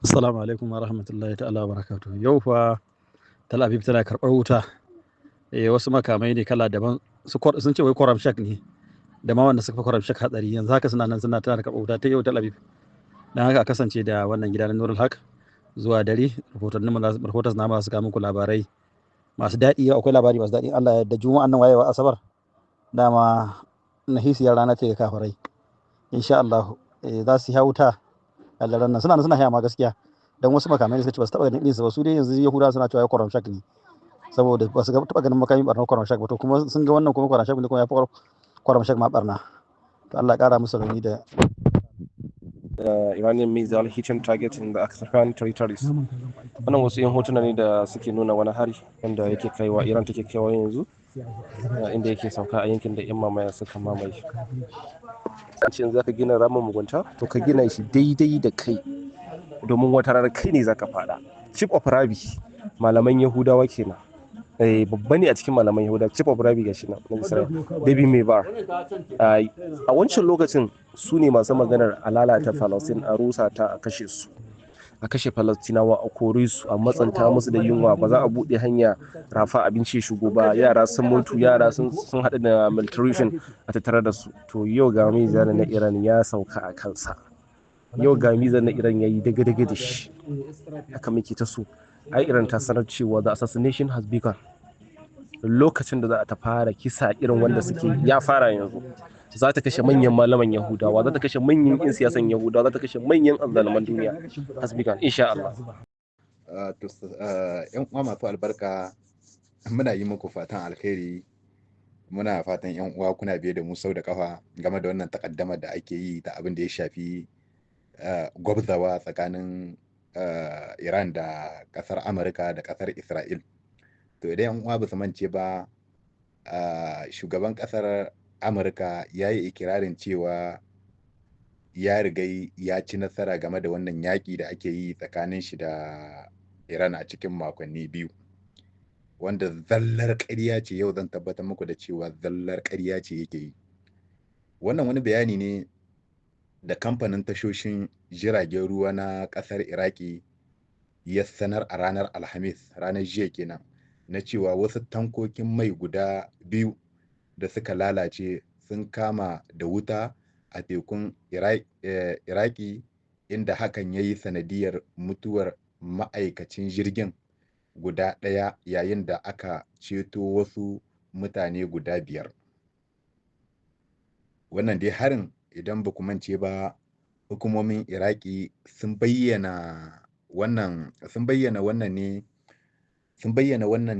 Assalamu alaikum wa rahmatullahi ta'ala wa barakatuh. Yau fa Tel Aviv tana karɓar wuta. Wasu makamai ne kala daban sun ce wai Kwaram Shak ne da ma wanda suka fi Kwaram Shak hatsari yanzu haka suna nan tana karɓar wuta ta yau Tel Aviv. Dan haka a kasance da wannan gida na Nurul Haq zuwa dare rahotas na masu kawo muku labarai masu daɗi. Akwai labari masu daɗi Allah ya yarda juma'an nan wayewa asabar dama nahisiyar rana ce ga kafirai insha Allah za su yi wuta a daren nan suna haya ma gaskiya dan wasu makamai suka ce ba su taɓa ganin irinsa ba su dai yanzu Yahudawa suna cewa ya Kwaram Shak ne saboda ba su taɓa ganin makami barnar Kwaram Shak ba to kuma sun ga wannan kuma Kwaram Shak ne kuma ya fi Kwaram Shak ma barna to Allah ya ƙara musu rauni da Iranian missile hitting target in the Afghan territories. Wannan wasu 'yan hotuna ne da suke nuna wani hari wanda yake kaiwa Iran take kaiwa yanzu inda yake sauka a yankin da 'yan mamaya suka mamaye. Sance za ka gina ramin mugunta to ka gina shi daidai da kai domin wata rana kai ne za ka fada. Chief of Rabi malaman Yahudawa kenan. Babba ne a cikin malaman Yahudawa, Chief of Rabi gashi nan na Israel, David Mebar. A wancan lokacin su ne masu maganar a lalata Falastin, a rusa ta, a kashe su, a kashe Falastinawa, a kore su, a matsanta musu da yunwa, ba za a buɗe hanya rafa abinci shigo ba, yara sun mutu, yara sun haɗu da malnutrition a tattare da su. To yau ga mizan na Iran ya sauka a kansa. Yau ga mizan na Iran ya yi daga da shi. Haka muke ta so. Ai Iran ta sanar cewa the assassination has begun. Lokacin da za ta fara kisa irin wanda suke ya fara yanzu. Za ta kashe manyan malaman Yahudawa, za ta kashe manyan 'yan siyasan Yahudawa, za ta kashe manyan azzaluman duniya. Has begun, insha Allah. Yan uwa masu albarka, muna yi muku fatan alkhairi. Muna fatan yan uwa kuna biye da mu sau da kafa game da wannan takaddama da ake yi ta abin da ya shafi gwabzawa tsakanin Iran da kasar Amurka da kasar Isra'il. To idan yan uwa ba su mance ba, shugaban kasar Amurka ya yi ikirarin cewa ya riga ya ci nasara game da wannan yaƙi da ake yi tsakanin shi da Iran a cikin makonni biyu, wanda zallar ƙarya ce. Yau zan tabbatar muku da cewa zallar ƙarya ce yake yi. Wannan wani bayani ne da kamfanin tashoshin jiragen ruwa na ƙasar Iraki ya sanar a ranar Alhamis, ranar jiya kenan, na cewa wasu tankokin mai guda biyu da suka lalace sun kama da wuta a tekun Iraki, inda hakan ya yi sanadiyar mutuwar ma'aikacin jirgin guda ɗaya yayin da aka ceto wasu mutane guda 5. Wannan dai harin, idan ba ku mance ba, hukumomin Iraki sun bayyana wannan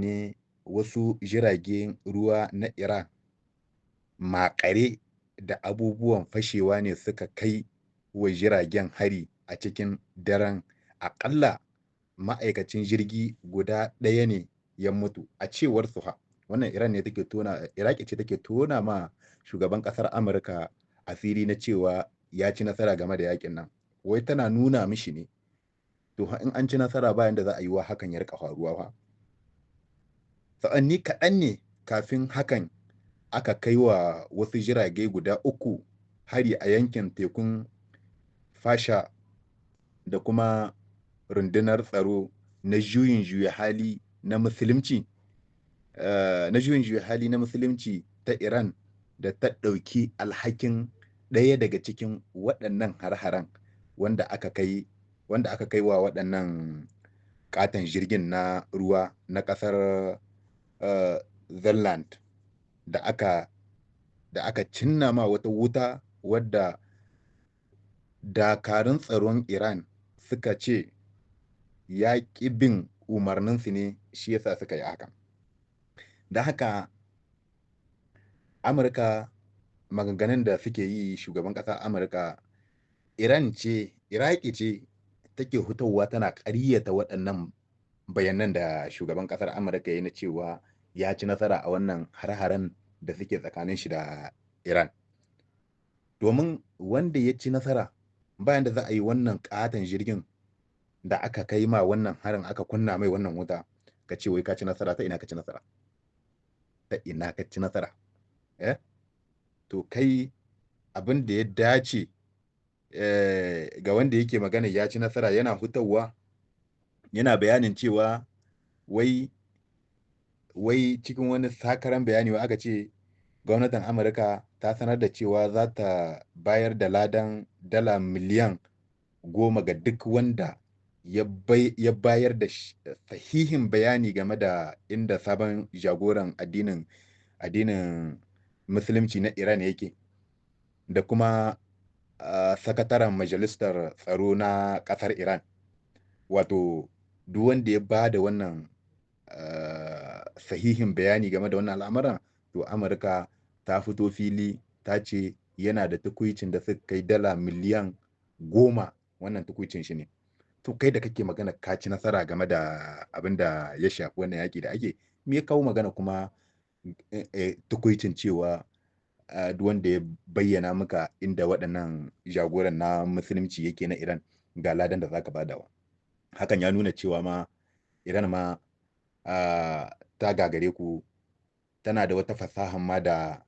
ne wasu jiragen ruwa na Iran makare da abubuwan fashewa ne suka kai wa jiragen hari a cikin daren. Aƙalla ma'aikacin jirgi guda ɗaya ne ya mutu a cewar su. Wannan Iraki ce take tona ma shugaban ƙasar Amurka asiri na cewa ya ci nasara game da yakin nan. Wai tana nuna mishi ne, to in an ci nasara bayan da za a yi wa hakan ya rika faruwa fa. Sa'anni kaɗan ne kafin hakan aka kai wa wasu jirage guda 3 hari a yankin tekun Fasha da kuma rundunar tsaro na juyin juya hali na musulunci ta Iran da ta ɗauki alhakin ɗaya daga cikin waɗannan har-haren wanda aka kai wa waɗannan katon jirgin na ruwa na ƙasar Zalland da aka cinna ma wata wuta wadda dakarun tsaron Iran suka ce ya ƙi bin umarninsu ne, shi yasa suka yi hakan. Da haka Amurka, maganganun da suke yi, shugaban ƙasar Amurka, Iraki ce take hutawa tana ƙaryata waɗannan bayanan da shugaban ƙasar Amurka ya na cewa ya ci nasara a wannan har-haren da suke tsakanin shi da Iran. Domin wanda ya ci nasara bayan da za a yi wannan ƙaton jirgin da aka kai ma wannan harin, aka kunna mai wannan wuta, ka ce wai ka ci nasara. Ta ina ka ci nasara? Ta ina ka ci nasara? To kai abin da ya dace ga wanda yake magana ya ci nasara yana hutawa yana bayanin cewa wai cikin wani sakaran bayani wa aka ce gwamnatin Amurka ta sanar da cewa za ta bayar da ladan dala miliyan 10 ga duk wanda ya bayar da sahihin bayani game da inda sabon jagoran addinin musulunci na Iran yake, da kuma sakataren majalisar tsaro na ƙasar Iran. Wato duk wanda ya ba da wannan sahihin bayani game da wannan al'amuran, to Amurka ta fito fili ta ce yana da tukuicin da suka kai dala miliyan 10. Wannan tukuicin shi ne. To kai da kake magana ka ci nasara game da abin da ya shafi wannan yaƙi da ake, me ya kawo magana kuma tukuicin cewa duk wanda ya bayyana maka inda waɗannan jagoran na musulunci yake na Iran ga ladan da zaka badawa. Hakan ya nuna cewa ma Iran ma ta gagare ku, tana da wata fasahan ma da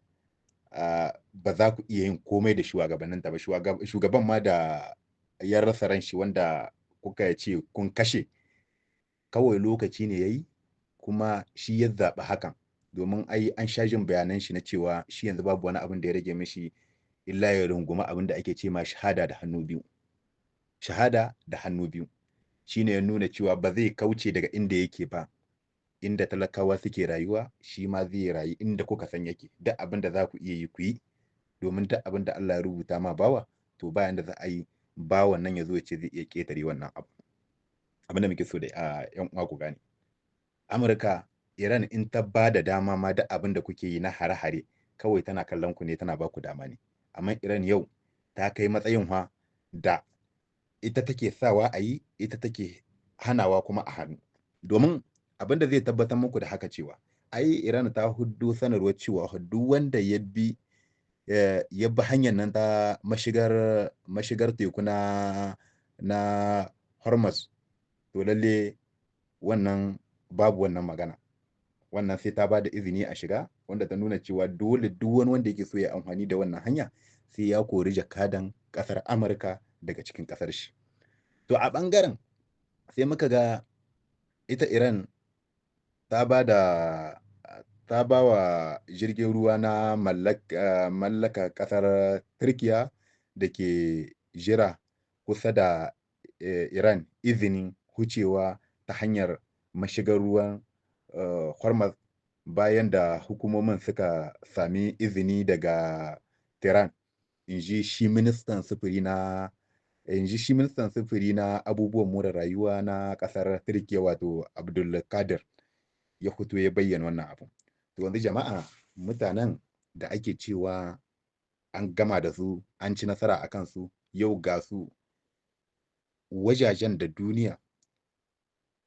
ba za ku iya yin komai da shugabanninta ba. Shugaban ma da ya rasa ran shi, wanda kuka ce kun kashe, kawai lokaci ne yayi, kuma shi ya zaɓi hakan, domin ai an sha jin bayanan shi na cewa shi yanzu babu wani abin da ya rage mishi illa ya runguma abin da ake ce ma shahada da hannu biyu. Shahada da hannu biyu shine ya nuna cewa ba zai kauce daga inda yake ba. Inda talakawa suke rayuwa shi ma zai rayu inda kuka san yake. Duk abin da za ku iya yi ku yi, domin duk abin da Allah ya rubuta ma bawa, to bayan da za a yi bawan nan ya zo ya ce zai iya ƙetare wannan abu. Abin da muke so da ƴan uwa ku gane, Amurka, Iran in ta ba da dama ma duk abin da kuke yi na hare-hare, kawai tana kallon ku ne, tana ba ku dama ne. Amma Iran yau ta kai matsayin da ita take sawa a yi, ita take hanawa kuma a hannu. Domin abin da zai tabbatar muku da haka cewa ai Iran ta huddo sanarwar cewa duk wanda ya bi hanyar nan ta mashigar teku na Hormuz, to lalle wannan babu wannan magana. Wannan sai ta ba da izini a shiga, wanda ta nuna cewa dole duk wani wanda yake so ya amfani da wannan hanya sai ya kori jakadan ƙasar Amurka daga cikin ƙasar shi. To a ɓangaren sai muka ga ita Iran ta ba wa jirgin ruwa na mallaka ƙasar Turkiya da ke jira kusa da Iran izinin hucewa ta hanyar mashigar ruwan Hormuz, bayan da hukumomin suka sami izini daga Tehran, in ji shi ministan sufuri na abubuwan more rayuwa na ƙasar Turkiya, wato Abdulkadir, ya fito ya bayyana wannan abu. To yanzu jama'a, mutanen da ake cewa an gama da su, an ci nasara a kansu, yau ga su wajajen da duniya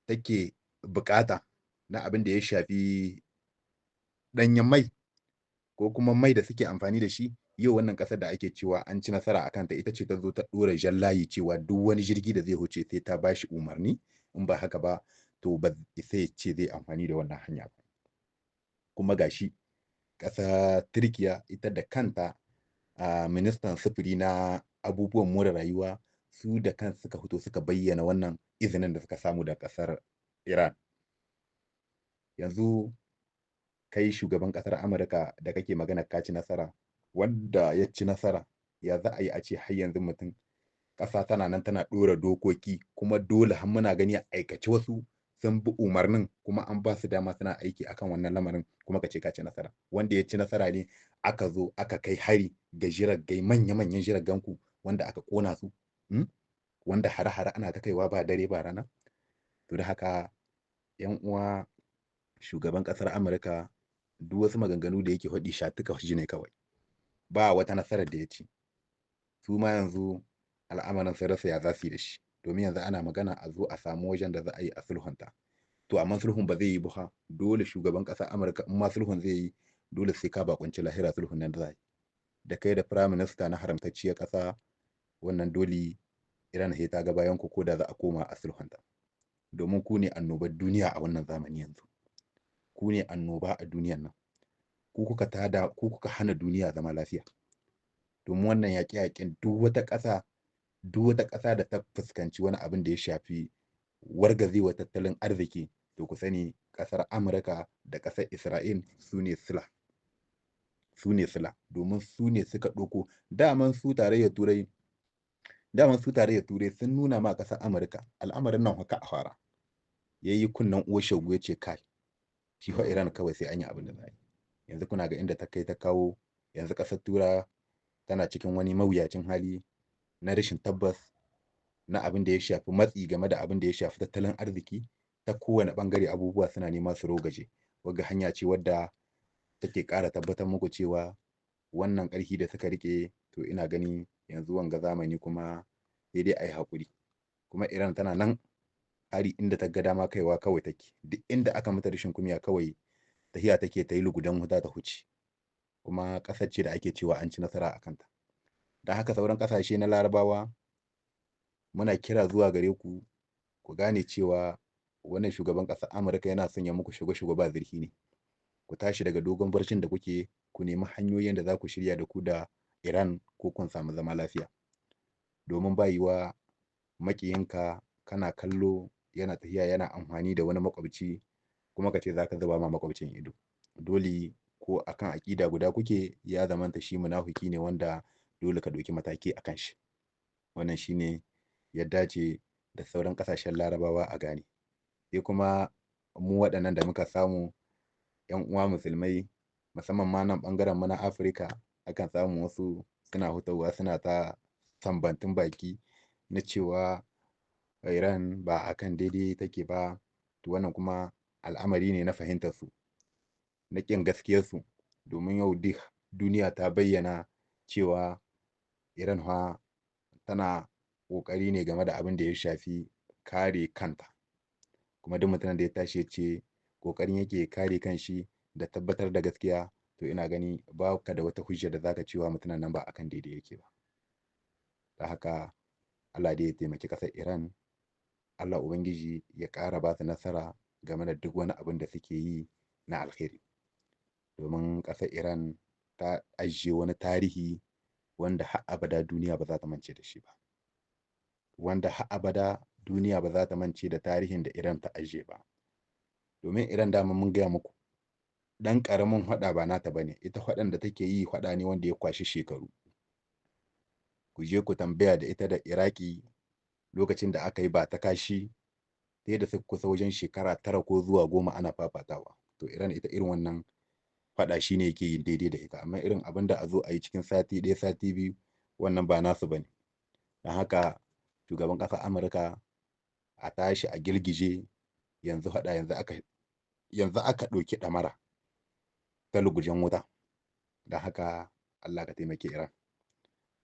take bukata na abin da ya shafi ɗanyen mai, ko kuma mai da suke amfani da shi, yau wannan ƙasar da ake cewa an ci nasara a kanta, ita ce ta zo ta ɗora jan layi cewa duk wani jirgi da zai huce sai ta bashi umarni, in ba haka ba to ba sai ce zai amfani da wannan hanya ba. Kuma gashi ƙasa Turkiya ita da kanta, ministan sufuri na abubuwan more rayuwa, su da kan suka fito suka bayyana wannan izinin da suka samu da ƙasar Iran. Yanzu kai shugaban ƙasar Amurka da kake magana ka ci nasara, wanda ya ci nasara ya za a yi a ce har yanzu mutum, ƙasa tana nan tana ɗora dokoki, kuma dole har muna gani a aikace wasu sun bi umarnin, kuma an ba su dama suna aiki akan wannan lamarin, kuma ka ce ka ci nasara. Wanda ya ci nasara ne aka zo aka kai hari ga jiragai, manya-manyan jiragen ku wanda aka ƙona su, wanda hare-hare ana ta kaiwa ba dare ba rana. To da haka yan uwa, shugaban ƙasar Amurka duk wasu maganganu da yake faɗi shatuka shi ne kawai, ba wata nasarar da ya ci. Su ma yanzu al'amarin sun rasa ya za su yi da shi, domin yanzu ana magana a zo a samu wajen da za a yi a sulhunta. To amma sulhun ba zai yi ba, dole shugaban ƙasar Amurka in ma sulhun zai yi, dole sai ka bakunci lahira sulhun nan da za yi. Da kai da Prime Minister na haramtacciyar ƙasa, wannan dole Iran sai ta ga bayan ku, ko da za a koma a sulhunta. Domin ku ne annobar duniya a wannan zamani yanzu. Ku ne annoba a duniyan nan. Ku kuka hana duniya zama lafiya. Domin wannan yaƙe-yaƙen duk wata ƙasa duk wata ƙasa da ta fuskanci wani abin da ya shafi wargazewa tattalin arziki, to ku sani ƙasar Amurka da ƙasar Isra'il su ne sila. Su ne sila, domin su ne suka ɗauko daman su tarayyar Turai sun nuna ma ƙasar Amurka al'amarin nan haka a fara. Ya yi kunnen uwar shegu ya ce kai, shi fa Iran kawai sai an yi abin da za a yi. Yanzu kuna ga inda ta kai ta kawo, yanzu ƙasar Turawa tana cikin wani mawuyacin hali na rashin tabbas na abin da ya shafi matsi game da abin da ya shafi tattalin arziki ta kowane ɓangare, abubuwa suna nema su rogaje. Wagga hanya ce wadda take ƙara tabbatar muku cewa wannan ƙarfi da suka riƙe, to ina gani yanzu wanga zamani kuma sai dai a yi haƙuri. Kuma Iran tana nan hari inda ta ga dama kaiwa kawai take, duk inda aka mata rashin kunya kawai tahiya take ta yi lugudan wuta ta huce. Kuma ƙasar ce da ake cewa an ci nasara a kanta. Don haka sauran ƙasashe na Larabawa muna kira zuwa gare ku, ku gane cewa wannan shugaban ƙasar Amurka yana son ya muku shigo ba zurfi ne. Ku tashi daga dogon barcin da kuke, ku nemi hanyoyin da za ku shirya da ku da Iran ko kun samu zama lafiya. Domin ba yiwa maƙiyinka kana kallo yana tafiya yana amfani da wani makwabci kuma ka ce za ka zuba ma makwabcin ido. Dole ko akan aƙida guda kuke, ya zamanta shi munafiki ne wanda dole ka ɗauki mataki a kan shi. Wannan shi ne ya dace da sauran ƙasashen Larabawa a gane. Sai kuma mu waɗannan da muka samu 'yan uwa musulmai, musamman ma nan ɓangaren mu na Afirka, akan samu wasu suna fitowa suna ta sambantun baki na cewa Iran ba akan daidai take ba. To wannan kuma al'amari ne na fahimtar su, na ƙin gaskiyar su, domin yau duk duniya ta bayyana cewa Iran fa tana ƙoƙari ne game da abin da ya shafi kare kanta. Kuma duk mutumin da ya tashi ya ce ƙoƙarin yake kare kanshi da tabbatar da gaskiya, to ina gani ba ka da wata hujja da zaka cewa mutumin nan ba akan daidai yake ba. Da haka Allah dai ya taimaki ƙasar Iran, Allah Ubangiji ya ƙara ba su nasara game da duk wani abin da suke yi na alkhairi. Domin ƙasar Iran ta ajiye wani tarihi wanda har abada duniya ba za ta mance da shi ba. Wanda har abada duniya ba za ta mance da tarihin da Iran ta ajiye ba. Domin Iran dama mun gaya muku, ɗan ƙaramin faɗa ba nata ba ne, ita faɗan da take yi faɗa ne wanda ya kwashi shekaru. Ku je ku tambaya da ita da Iraki lokacin da aka yi ba ta kashi, sai da suka kusa wajen shekara 9 ko zuwa 10 ana fafatawa. To Iran ita irin wannan faɗa shi ne yake yin daidai da ita, amma irin abin da a zo a yi cikin sati ɗaya sati biyu, wannan ba nasu ba ne. Don haka shugaban ƙasar Amurka a tashi a girgije, yanzu faɗa yanzu aka ɗauki ɗamara ta lugujen wuta. Don haka Allah ka taimaki Iran,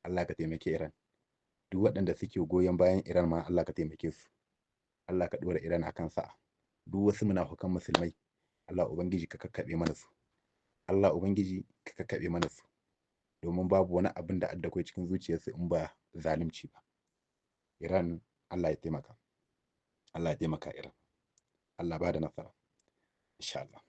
Allah ka taimaki Iran. Duk waɗanda suke goyon bayan Iran ma Allah ka taimake su, Allah ka ɗora Iran akan sa'a. Duk wasu munafukan musulmai, Allah Ubangiji ka kakkaɓe mana su, Allah Ubangiji ka kakkaɓe mana su, domin babu wani abin da adda kai cikin zuciyarsu in ba zalunci ba. Iran Allah ya taimaka, Allah ya taimaka Iran, Allah ba da nasara insha Allah.